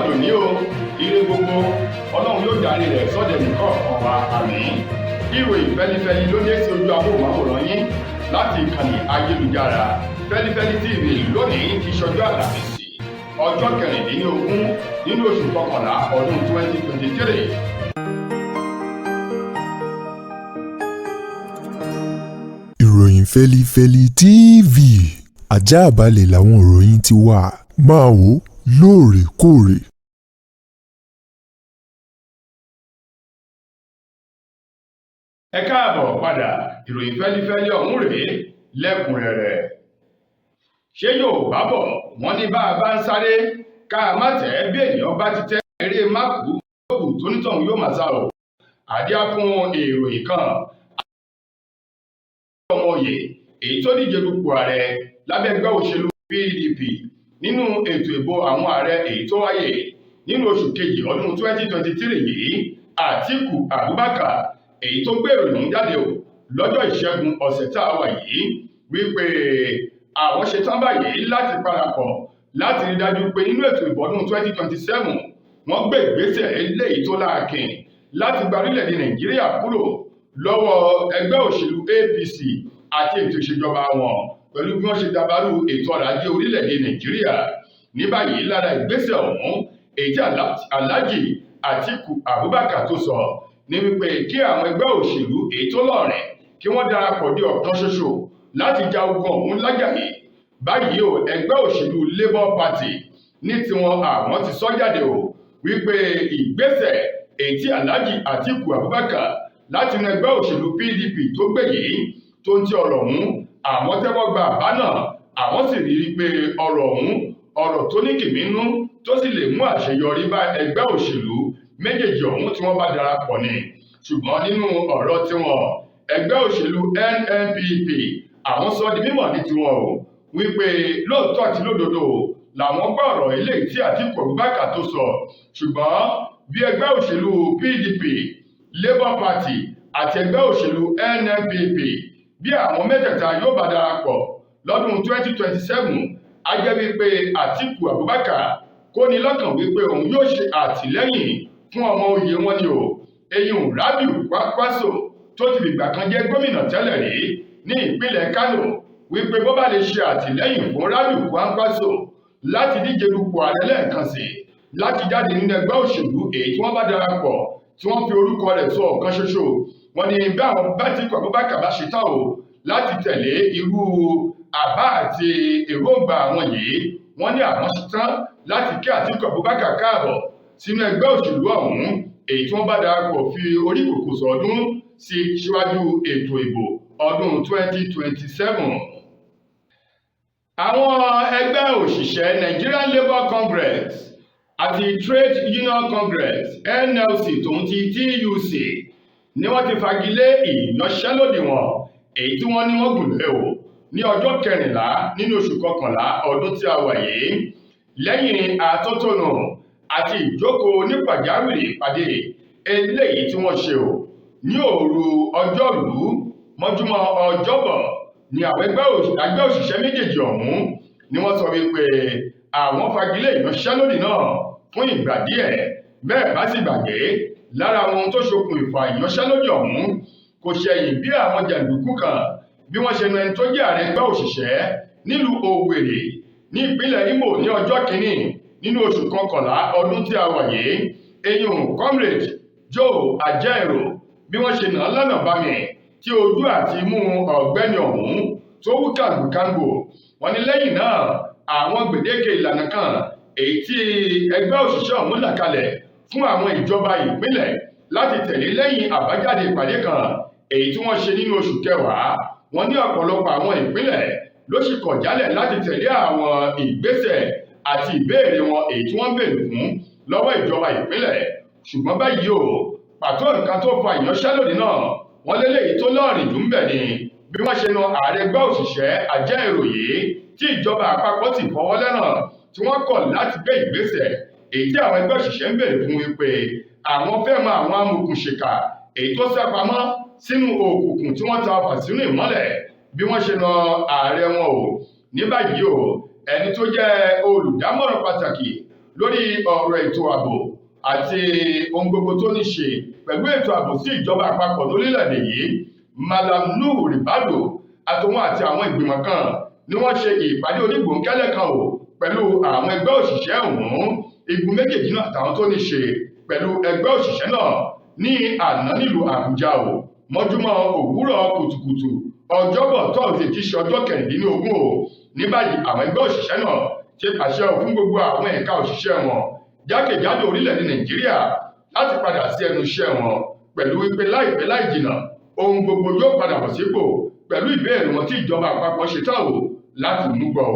tòní o ire gbogbo ọlọ́run yóò darí rẹ̀ sọ́dẹ̀ nìkan ọ̀wà àmín. Ìròyìn fẹ́lifẹ́li ló dé sí ojú amóhùnmáwòrán yín láti ìkànnì ayélujára Feli-feli TV lónìí ti ṣọjọ́ àlàmísì ọjọ́ 16 nínú oṣù kọkànlá ọdún 2023. Ìròyìn Feli-feli TV àjààbálẹ̀ làwọn ìròyìn ti wà, máa wò lóòrèkóòrè. Ẹ káàbọ̀ padà, ìròyìn fẹ́lifẹ́li ọ̀hún rèé lẹ́kùnrẹ́rẹ́. Ṣé Yorùbá bọ̀ wọ́n ní bá a bá ń sáré ká má tẹ̀ bí ènìyàn bá ti tẹ́ eré máàkù lóògù tó nítọ̀hún yóò máa sá o. Àdíá fún ìròyìn kan ọmọ òye èyí tó díje dupò ààrẹ lábẹ́ ẹgbẹ́ òṣèlú PDP nínú ètò ìbò àwọn ààrẹ èyí tó wáyé nínú oṣù kejì ọdún 2023 yìí, Atiku Abubakar èyí tó gbé ìròyìn jáde o lọ́jọ́ ìṣẹ́gun ọ̀sẹ̀ tá a wà yìí wípé àwọn ṣetán báyìí láti parapọ̀ láti rí dájú pé nínú ètò ìbò ọdún 2027 wọ́n gbé ìgbésẹ̀ eléyìí tó láàkìn láti gba orílẹ̀-èdè Nàìjíríà kúrò lọ́wọ́ ẹgbẹ́ òṣèlú APC àti ètò ìṣèjọba wọn pẹ̀lú bí wọ́n ṣe dàbàrú ètò ọrọ̀ ajé orílẹ̀-èdè Nàìjíríà. Ní báyìí lára ìgbésẹ̀ ọ̀hún èyí tí Alhaji Atiku Abubakar tó sọ ní wípé kí àwọn ẹgbẹ́ òṣèlú èyí tó lọ́rìn kí wọ́n darapọ̀ di ọ̀kan ṣoṣo láti ja ogun ọ̀hún lájàyè. Báyìí o ẹgbẹ́ òṣèlú Labour Party ní tiwọn àwọn ti sọ jáde o wípé ìgbésẹ̀ èyí tí Alhaji Atiku Abubakar láti inú ẹgbẹ́ òṣèlú PDP tó gbé yìí tó ń ti ọ̀rọ̀ ọ̀hún àwọn tẹ́wọ́ gba àbá náà, àwọn sì rí i pé ọ̀rọ̀ ọ̀hún ọ̀rọ̀ tó ní kìmínú tó sì lè mú àṣeyọrí bá ẹgbẹ́ òṣèlú méjèèjì ọ̀hún tí wọ́n bá darapọ̀ ni. Ṣùgbọ́n nínú ọ̀rọ̀ tiwọn ẹgbẹ́ òṣèlú NNPP àwọn sọ di mímọ̀ ní tiwọn o wípé lóòótọ́ àti lódodo làwọn gbọ́ ọ̀rọ̀ eléyìí tí Atiku Abubakar tó sọ, ṣùgbọ́n bí ẹgbẹ́ òṣèlú PDP, Labour Party àti ẹgbẹ́ òṣèlú NNPP bí àwọn mẹ́tẹ̀ẹ̀ta yóò bá darapọ̀ lọ́dún 2027 á jẹ́ wípé Atiku Abubakar kó ní lọ́kàn wípé òun yóò ṣe àtìlẹ́yìn fún ọmọ oyè wọn ni o eyín Rabiu Kwankwaso tó ti fìgbà kan jẹ́ gómìnà tẹ́lẹ̀ rí ní ìpínlẹ̀ Kano wípé bó bá lè ṣe àtìlẹ́yìn fún Rabiu Kwankwaso láti díje dupò ààrẹ lẹ́ẹ̀kan sí láti jáde nínú ẹgbẹ́ òṣèlú èyí tí wọ́n bá darapọ̀ tí wọ́n fi orúkọ rẹ̀ sọ ọ̀kan ṣoṣo. Wọ́n ní bí àwọn Atiku Abubakar bá ṣe tán o láti tẹ̀lé irú àbá àti èròǹgbà àwọn yìí, wọ́n ní àwọn ṣetán láti kí Atiku Abubakar káàbọ̀ sínú ẹgbẹ́ òṣèlú ọ̀hún èyí tí wọ́n bá darapọ̀ fi orí kòkò sọdún sí síwájú ètò ìbò ọdún 2027. Àwọn ẹgbẹ́ òṣìṣẹ́ Nigerian Labour Congress àti Trade Union Congress NLC tòun ti TUC ni wọ́n ti fagilé ìyanṣẹ́lódì wọn èyí tí wọ́n ní wọ́n gùn lé o ní ọjọ́ 14 nínú oṣù kọkànlá ọdún tí a wà yìí lẹ́yìn àtótónu àti ìjókòó nípàjáwìrì ìpàdé eléyìí tí wọ́n ṣe o ní òru ọjọ́rú mọ́júmọ́ ọjọ́bọ̀ ni àwọn ẹgbẹ́ òṣìṣẹ́ méjèèjì ọ̀hún ni wọ́n sọ wípé àwọn fagilé ìyanṣẹ́lódì náà fún ìgbà díẹ̀. Bẹ́ẹ̀ bá sì gbàgbé lára àwọn tó ṣokùnfà ìyanṣẹ́lódì ọ̀hún kò ṣẹ̀yìn bí àwọn jàǹdùkú kan bí wọ́n ṣe nu ẹni tó jẹ́ ààrẹ ẹgbẹ́ òṣìṣẹ́ nílùú Owerri ní ìpínlẹ̀ Imo ní ọjọ́ 1 nínú oṣù kọkànlá ọdún tí a wà yìí, eyín Comrade Joe Ajaero bí wọ́n ṣe nà án lọ́nà bámi tí ojú àti imú ọ̀gbẹ́ni ọ̀hún tó wú kàǹgbòkàǹgbò. Wọ́n ní lẹ́yìn náà àwọn gbèdéke ìlànà kan èyí tí ẹgbẹ́ òṣìṣẹ́ ọ̀hún là kalẹ̀ fún àwọn ìjọba ìpínlẹ̀ láti tẹ̀lé lẹ́yìn àbájáde ìpàdé kan èyí tí wọ́n ṣe nínú oṣù kẹwàá. Wọ́n ní ọ̀pọ̀lọpọ̀ àwọn ìpínlẹ̀ ló sì kọ̀ jálẹ̀ láti tẹ̀lé àwọn ìgbésẹ̀ àti ìbéèrè wọn èyí tí wọ́n béèrè fún lọ́wọ́ ìjọba ìpínlẹ̀. Ṣùgbọ́n báyìí o pàtó nǹkan tó fa ìyanṣẹ́lódì náà wọ́n lélẹ́yìí tó lọ́rìn jù ń bẹ̀ ni bí wọ́n ṣe na ààrẹ ẹgbẹ́ òṣìṣẹ́ Ajaero yìí tí ìjọba àpapọ̀ ti fọwọ́ lẹ́ràn tí wọ́n kọ̀ láti gbé ìgbésẹ̀ èyí tí àwọn ẹgbẹ́ òṣìṣẹ́ ń béèrè fún wípé àwọn fẹ́ mọ àwọn amòòkùnṣìkà èyí tó sá pamọ́ sínú òkùnkùn tí wọ́n ta ọfà sínú ìmọ́lẹ̀ bí wọ́n ṣe na ààrẹ wọn o. Ní báyìí o ẹni tó jẹ́ olùdámọ̀ràn pàtàkì lórí ọ̀rọ̀ ètò ààbò àti ohun gbogbo tó ní ṣe pẹ̀lú ètò ààbò sí ìjọba àpapọ̀ lórílẹ̀‐èdè yìí Malam Nuhu Ribadu àtòun àti àwọn ìgbìmọ̀ kan ni wọ́n ṣe ìpàdé onígbòńkẹ́lẹ́ kan pẹ̀lú àwọn ẹgbẹ́ òṣìṣẹ́ ọ̀hún igun méjèèjì náà àtàwọn tó ní ṣe pẹ̀lú ẹgbẹ́ òṣìṣẹ́ náà ní àná nílùú Àbújá mọ́júmọ́ òwúrọ̀ kùtùkùtù ọjọ́bọ̀ tọ́sídẹ̀ẹ́ tí í ṣe ọjọ́ 15 ní báyìí àwọn ẹgbẹ́ òṣìṣẹ́ náà ti pàṣẹ fún gbogbo àwọn ẹ̀ka òṣìṣẹ́ wọn jákèjádò orílẹ̀-èdè Nàìjíríà láti padà sí ẹnu iṣẹ́ wọn pẹ̀lú wípé láìpẹ́ láì jìnnà ohun gbogbo yóò padà bọ̀ sípò pẹ̀lú ìbéèrè wọn tí ìjọba àpapọ̀ ṣetán láti mú gbọ́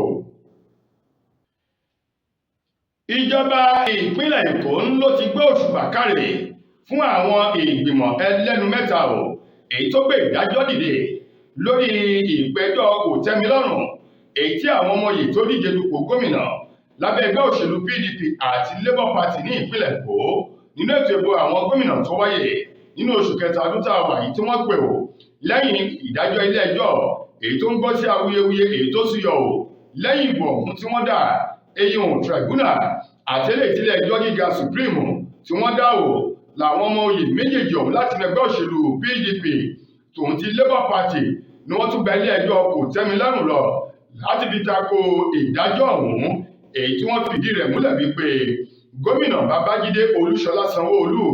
Ìjọba ìpínlẹ̀ Èkó ló ti gbé òṣùbà káre fún àwọn ìgbìmọ̀ ẹlẹ́nu mẹ́ta èyí tó gbé ìdájọ́ dìde lórí ìgbẹ́jọ́ kòtẹ́milọ́rùn èyí tí àwọn ọmọ yìí tó díje dupò gómìnà lábẹ́ ẹgbẹ́ òṣèlú PDP àti Labour Party ní ìpínlẹ̀ Èkó nínú ètò ìbò àwọn gómìnà tó wáyé nínú oṣù kẹta ọdún tá a wà yìí tí wọ́n pè lẹ́yìn ìdájọ́ ilé ẹjọ́ èyí tó ń gbọ́ sí awuyewuye èyí tó súyọ lẹ́yìn ìbò ọ̀hún tí wọ́n dá eyín tribunal àtẹlẹ ìtìlẹ̀ ẹjọ́ gíga Supreme tí wọ́n dá làwọn ọmọ oyè méjèèjì ọ̀hún láti ẹgbẹ́ òṣèlú PDP tòun ti Labour Party ni wọ́n tún gba ilé ẹjọ́ kòtẹ́milọ́rùn lọ láti fi tako ìdájọ́ ọ̀hún èyí tí wọ́n fìdí rẹ̀ múlẹ̀ wípé gómìnà Babájídé Olúṣọlá Sanwó-Olú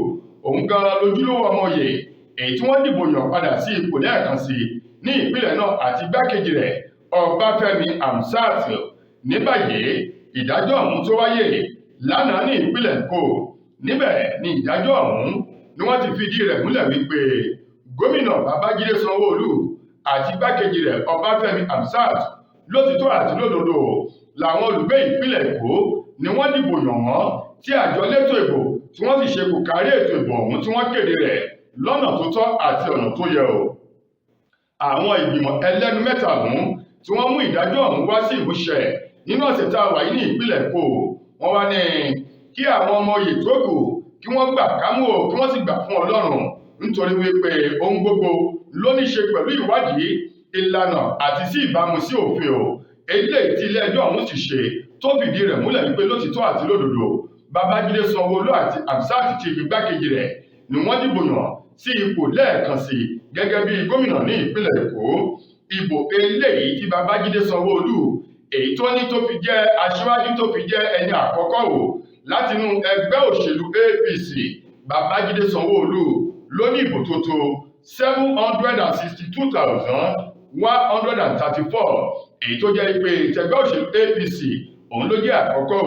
òun gan lójúlówó ọmọ oyè èyí tí wọ́n dìbò yàn padà sí ipò lẹ́ẹ̀kan sí ní ìpínlẹ̀ náà àti igbákejì rẹ̀ Ọbáfẹ́mi Hamzat ní báyìí ìdájọ́ ọ̀hún tó wáyé lánàá ní ìpínlẹ̀ Èkó níbẹ̀ ni ìdájọ́ ọ̀hún ni wọ́n ti fìdí rẹ̀ múlẹ̀ wípé gómìnà Babájídé Sanwó-Olú àti igbákejì rẹ̀ Ọbáfẹ́mi Hamzat lótìtọ́ àti lódodo làwọn olùgbé ìpínlẹ̀ Èkó ni wọ́n dìbò yàn wọ́n tí àjọ elétò ìbò tí wọ́n sì ṣe kò kárí ètò ìbò ọ̀hún tí wọ́n kéde rẹ̀ lọ́nà tó tọ́ àti ọ̀nà tó yẹ àwọn ìgbìmọ̀ ẹlẹ́nu mẹ́ta ọ̀hún tí wọ́n mú ìdájọ́ ọ̀hún wá sí ìmúṣẹ nínú ọ̀sẹ̀ tá a wà yìí ní ìpínlẹ̀ Èkó wọ́n wá ní kí àwọn ọmọ oyè tó kù kí wọ́n gbà kámú kí wọ́n sì gbà fún Ọlọ́run nítorí wípé ohun gbogbo ló ní ṣe pẹ̀lú ìwádìí ìlànà àti sí ìbámu sí òfin eléyìí tí ilé ẹjọ́ ọ̀hún sì ṣe tó fìdí rẹ̀ múlẹ̀ wípé lótìtọ́ àti lódodo Babájídé Sanwó-Olú àti Hamzat ti igbákejì rẹ̀ ni wọ́n dìbò yàn sí ipò lẹ́ẹ̀kan sí gẹ́gẹ́ bí gómìnà ní ìpínlẹ̀ Èkó ìbò eléyìí tí Babájídé Sanwó-Olú èyí tó ní tó fi jẹ́ aṣíwájú tó fi jẹ́ ẹni àkọ́kọ́ látinú ẹgbẹ́ òṣèlú APC Babájídé Sanwó-Olú ló ní ìbò tó tó 762,134 èyí tó jẹ́ pé tẹgbẹ́ òṣèlú APC òun ló jẹ́ àkọ́kọ́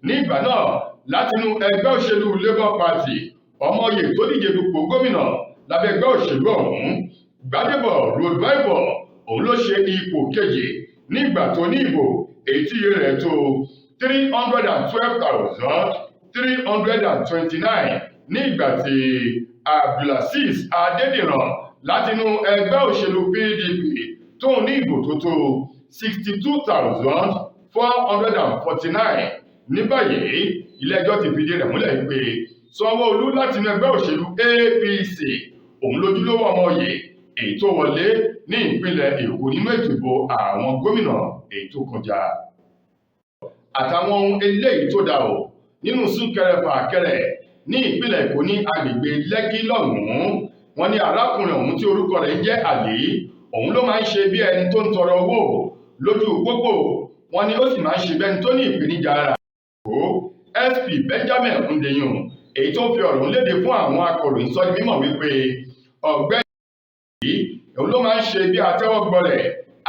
ní ìgbà náà látinú ẹgbẹ́ òṣèlú Labour Party ọmọye tó díje dupò gómìnà lábẹ́ ẹgbẹ́ òṣèlú ọ̀hún Gbádébọ̀ Roadbible òun ló ṣe ipò kejì nígbà tó ní ìbò èyí tí iye rẹ̀ tó 312,329 ní ìgbà tí Abdulaziz Adédìran látinú ẹgbẹ́ òṣèlú PDP tóun ní ìbò tó tó 62,449 ní báyìí ilé-ẹjọ́ ti fìdí rẹ̀ múlẹ̀ pé Sanwó-Olú látinú ẹgbẹ́ òṣèlú APC òun lójúlówó ọmọ oyè èyí tó wọlé ní ìpínlẹ̀ Èkó nínú ètò ìbò àwọn gómìnà èyí tó kọjá àtàwọn ohun eléyìí tó dà nínú súnkẹrẹ-fàkẹrẹ ní ìpínlẹ̀ Èkó ní agbègbè Lẹ́kí lọ́hùn-ún wọ́n ní arákùnrin ọ̀hún tí orúkọ rẹ̀ jẹ́ Àlí òun ló máa ń ṣe bí ẹni tó ń tọrọ owó lójú pópó wọ́n ní ó sì máa ń ṣe bí ẹni tó ní ìpèníjà ara SP Benjamin Hundeyin èyí tó fi ọ̀rọ̀ léde fún àwọn akọ̀ròyìn sọ di mímọ̀ wípé ọ̀gbẹ́ni yìí òun ló máa ń ṣe bí atẹ́wọ́gbọlẹ̀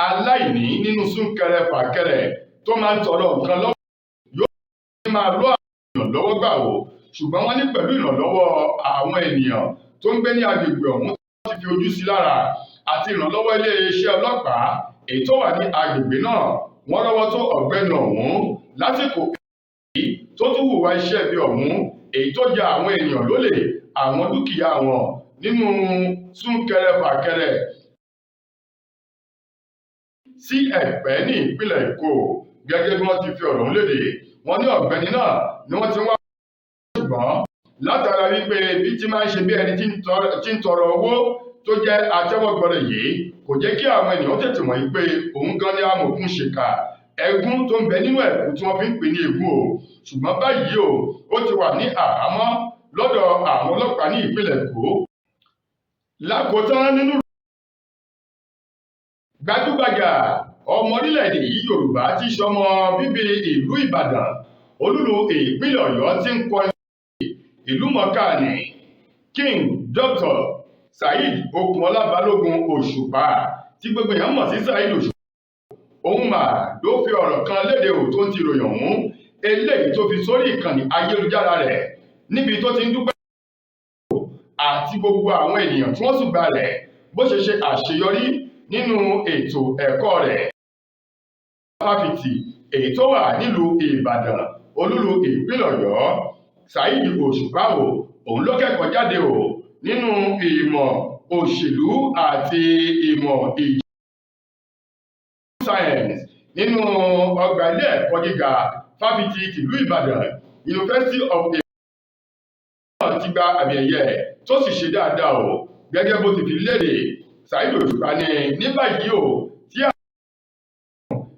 aláìní nínú súnkẹrẹ-fàkẹrẹ tó máa ń tọrọ nǹkan lọ́wọ́ yóò máa lọ àwọn èèyàn lọ́wọ́ gbà ṣùgbọ́n wọ́n ní pẹ̀lú ìrànlọ́wọ́ àwọn ènìyàn tó ń gbé ní agbègbè ọ̀hún tí wọ́n ti fi ojú sí lára àti ìrànlọ́wọ́ iléeṣẹ́ ọlọ́pàá èyí tó wà ní agbègbè náà wọ́n rọ́wọ́ tó ọ̀gbẹ́ni ọ̀hún lásìkò èyí tó tún hùwà iṣẹ́ ibi ọ̀hún èyí tó ja àwọn ènìyàn lólè àwọn dúkìá wọn nínú súnkẹrẹ-fàkẹrẹ sí Ẹ̀pẹ́ ní ìpínlẹ̀ Èkó gẹ́gẹ́ bí wọ́n ti fi ọ̀rọ̀ léde wọ́n ní ọ̀gbẹ́ni náà ni wọ́n ti wá ṣùgbọ́n látara wípé bí ti máa ń ṣe bí ẹni tí ń tọrọ owó tó jẹ́ atẹ́wọ́gbọrẹ̀ yìí kò jẹ́ kí àwọn ènìyàn tètè mọ̀ pé òun gan ni amòòkùn ṣèkà ẹ̀gún tó ń bẹ nínú ẹ̀kú tí wọ́n fi ń pè ní ègún o, ṣùgbọ́n báyìí o ó ti wà ní àhámọ́ lọ́dọ̀ àwọn ọlọ́pàá ní ìpínlẹ̀ Èkó. Lákòótán nínú gbajúgbajà ọmọ orílẹ̀-èdè yìí Yorùbá tí í ṣọmọ bíbí ìlú Ìbàdàn olúlu ìpínlẹ̀ Ọ̀yọ́ tí ń kọ ìlú mọ̀ọ́ká ní King Dr. Saheed Okunola Balógun Òṣùpá tí gbogbo èèyàn mọ̀ sí Saheed Òṣùpá. Òun mà ló fi ọ̀rọ̀ kan léde ò tó ń ti ròyìn ọ̀hún eléyìí tó fi sórí ìkànnì ayélujára rẹ̀ níbi tó ti ń dúpẹ́ àti gbogbo àwọn ènìyàn tí wọ́n ṣùgbà rẹ̀ bó ṣe ṣe àṣeyọrí nínú ètò ẹ̀kọ́ rẹ̀. Fáfitì èyí tó wà nílùú Ìbàdàn olúlu ìpínlẹ̀ Ọ̀yọ́. Saheed Òṣùpá òun ló kẹ́kọ̀ọ́ jáde nínú ìmọ̀ òṣèlú àti ìmọ̀ ìjọba science nínú ọgbà ilé ẹ̀kọ́ gíga fáfitì tìlú Ìbàdàn University of Ibadan ti gba àmì ẹ̀yẹ tó sì ṣe dáadáa gẹ́gẹ́ bó ti fi léde. Saheed Òṣùpá ní báyìí tí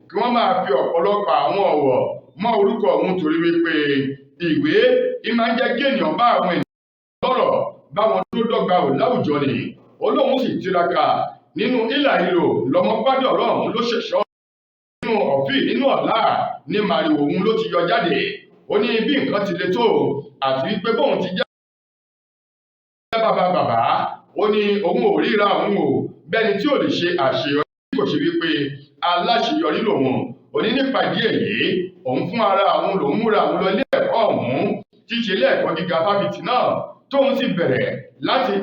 kí wọ́n máa fi ọ̀pọ̀lọpọ̀ àwọn ọ̀wọ̀ mọ́ orúkọ òun torí wípé ìwé máa ń jẹ́ kí ènìyàn bá àwọn ènìyàn lọ́rọ̀ bá wọn dúró dọ́gba láwùjọ ni. Olóhùn sì tiraka nínú ìlà ìlò lọmọ gbádùn ọ̀rọ̀ ọ̀hún ló ṣẹ̀ṣọ́ nínú ọ̀fìn nínú ọ̀la ní màrìwò òun ló ti yọ jáde. Ó ní bí nǹkan ti le tó àti wípé bóun ti jẹ́ bàbá ó ní òun ò ríra òun bẹ́ni tí ò lè ṣe àṣeyọrí kò ṣe wípé aláṣeyọrí lòun. Ó ní nípa ìdí èyí òun fún ara òun lòun múra òun lọ ilé ẹ̀kọ́ ọ̀hún tí ṣe ilé ẹ̀kọ́ gíga fáfitì náà tóun sì bẹ̀rẹ̀ láti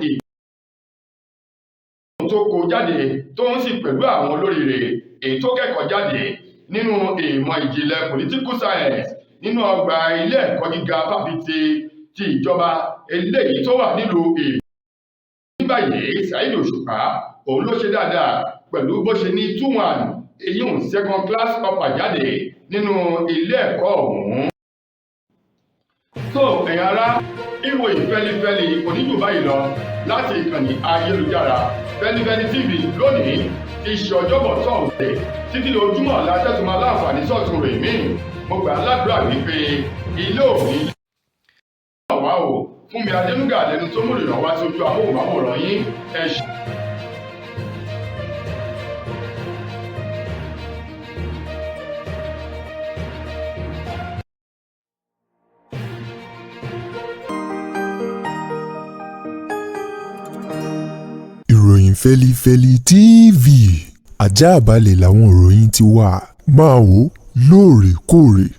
tó kó jáde tóun sì pẹ̀lú àwọn olóríire èyí tó kẹ́kọ̀ọ́ jáde nínú ìmọ̀ ìjìnlẹ̀ political science nínú ọgbà ilé ẹ̀kọ́ gíga fáfitì ti ìjọba eléyìí tó wà nílùú Ìbàdàn. Ní báyìí Saheed Òṣùpá òun ló ṣe dáadáa pẹ̀lú bó ṣe ní 2-1 èyíùn second class upper jáde nínú ilé ẹ̀kọ́ ọ̀hún. So ẹ̀yin ará ìròyìn Feli-feli oníjù báyìí lọ láti ìkànnì ayélujára Feli-feli TV lónìí ti ṣe ọjọ́bọ̀ tọ́ọ̀dẹ̀ títí lójúmọ́ látẹ́tùmọ́ aláǹfààní sọ̀tún rẹ̀ mí. Mo gbà ládùúrà wípé ilé òní wá fún mi Adénúgà lẹnu tó mú ìrànwọ́ wá sójú amóhùnmáwòrán yín ẹ ṣé. Ìròyìn Feli-feli TV àjààbálẹ̀ làwọn ìròyìn ti wà máa wò lóòrèkóòrè.